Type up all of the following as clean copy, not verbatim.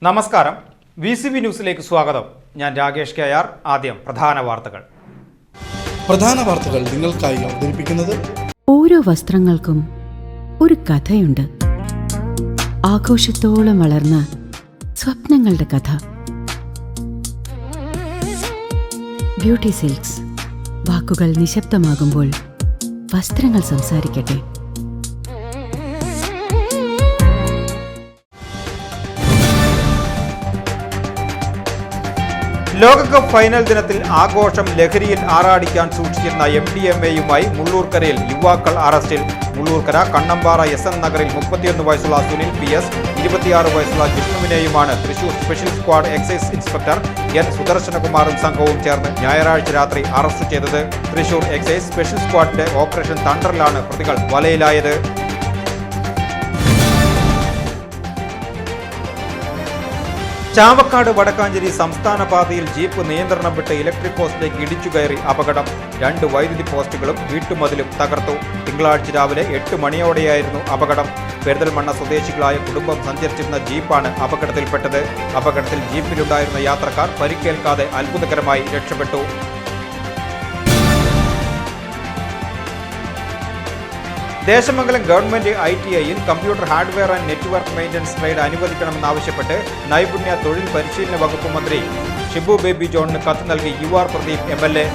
നമസ്കാരം, VCV ന്യൂസിലേക്ക് സ്വാഗതം. ഞാൻ രാകേഷ് കെആർ. ആദ്യം പ്രധാന വാർത്തകൾ നിങ്ങൾക്കായി അവതരിപ്പിക്കുന്നത് ഓരോ വസ്ത്രങ്ങൾക്കും ഒരു കഥയുണ്ട്. ആഘോഷത്തോളം വളർന്ന സ്വപ്നങ്ങളുടെ കഥ. Beauty silks. വാക്കുകൾ നിശബ്ദമാകുമ്പോൾ വസ്ത്രങ്ങൾ സംസാരിക്കട്ടെ. ലോകകപ്പ് ഫൈനൽ ദിനത്തിൽ ആഘോഷം ലഹരിയിൽ ആറാടിക്കാൻ സൂക്ഷിച്ചിരുന്ന MDMAയുമായി മുള്ളൂർക്കരയിൽ യുവാക്കൾ അറസ്റ്റിൽ. മുള്ളൂർക്കര കണ്ണമ്പാറ SN നഗറിൽ 31 വയസ്സുള്ള സുനിൽ PS, 26 വയസ്സുള്ള ജിഷ്ണുവിനെയുമാണ് Thrissur special squad excise inspector N സുദർശനകുമാറും സംഘവും ചേർന്ന് ഞായറാഴ്ച രാത്രി അറസ്റ്റ് ചെയ്തത്. തൃശൂർ എക്സൈസ് സ്പെഷ്യൽ സ്ക്വാഡിന്റെ ഓപ്പറേഷൻ തണ്ടറിലാണ് പ്രതികൾ വലയിലായത്. ചാവക്കാട് വടക്കാഞ്ചേരി സംസ്ഥാന പാതയിൽ ജീപ്പ് നിയന്ത്രണം വിട്ട് ഇലക്ട്രിക് പോസ്റ്റിലേക്ക് ഇടിച്ചു കയറി അപകടം. 2 വൈദ്യുതി പോസ്റ്റുകളും വീട്ടുമതിലും തകർത്തു. തിങ്കളാഴ്ച രാവിലെ 8 മണിയോടെയായിരുന്നു അപകടം. പെരിന്തൽമണ്ണ സ്വദേശികളായ കുടുംബം സഞ്ചരിച്ചിരുന്ന ജീപ്പാണ് അപകടത്തിൽപ്പെട്ടത്. അപകടത്തിൽ ജീപ്പിലുണ്ടായിരുന്ന യാത്രക്കാർ പരിക്കേൽക്കാതെ അത്ഭുതകരമായി രക്ഷപ്പെട്ടു. ദേശമംഗലം ഗവൺമെന്റ് ITIയിൽ computer hardware and network maintenance trade അനുവദിക്കണമെന്നാവശ്യപ്പെട്ട് നൈപുണ്യ തൊഴിൽ പരിശീലന വകുപ്പ് മന്ത്രി ഷിബു ബേബി ജോണിന് കത്ത് നൽകി UR പ്രദീപ് MLA.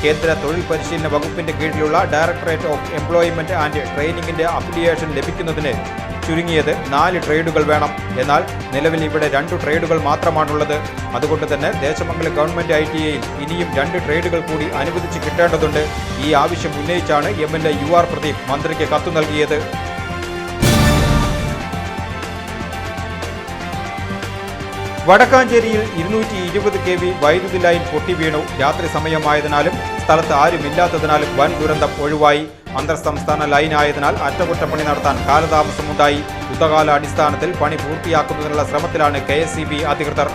കേന്ദ്ര തൊഴിൽ പരിശീലന വകുപ്പിന്റെ കീഴിലുള്ള ഡയറക്ടറേറ്റ് ഓഫ് എംപ്ലോയ്മെന്റ് ആൻഡ് ട്രെയിനിങ്ങിന്റെ അഫിലിയേഷൻ ലഭിക്കുന്നതിന് ചുരുങ്ങിയത് 4 ട്രേഡുകൾ വേണം. എന്നാൽ നിലവിൽ ഇവിടെ 2 ട്രേഡുകൾ മാത്രമാണുള്ളത്. അതുകൊണ്ട് തന്നെ ദേശമംഗലം ഗവൺമെന്റ് ITIയിൽ ഇനിയും 2 ട്രേഡുകൾ കൂടി അനുവദിച്ച് കിട്ടേണ്ടതുണ്ട്. ഈ ആവശ്യം ഉന്നയിച്ചാണ് MLA UR പ്രദീപ് മന്ത്രിക്ക് കത്തു നൽകിയത്. വടക്കാഞ്ചേരിയിൽ 220 kV വൈദ്യുതി ലൈൻ പൊട്ടിവീണു. രാത്രി സമയമായതിനാലും സ്ഥലത്ത് ആരുമില്ലാത്തതിനാലും വൻ ദുരന്തം ഒഴിവായി. അന്തർ സംസ്ഥാന ലൈനായതിനാൽ അറ്റകുറ്റപ്പണി നടത്താൻ കാലതാമസമുണ്ടായി. യുദ്ധകാല അടിസ്ഥാനത്തിൽ പണി പൂർത്തിയാക്കുന്നതിനുള്ള ശ്രമത്തിലാണ് KSEB അധികൃതർ.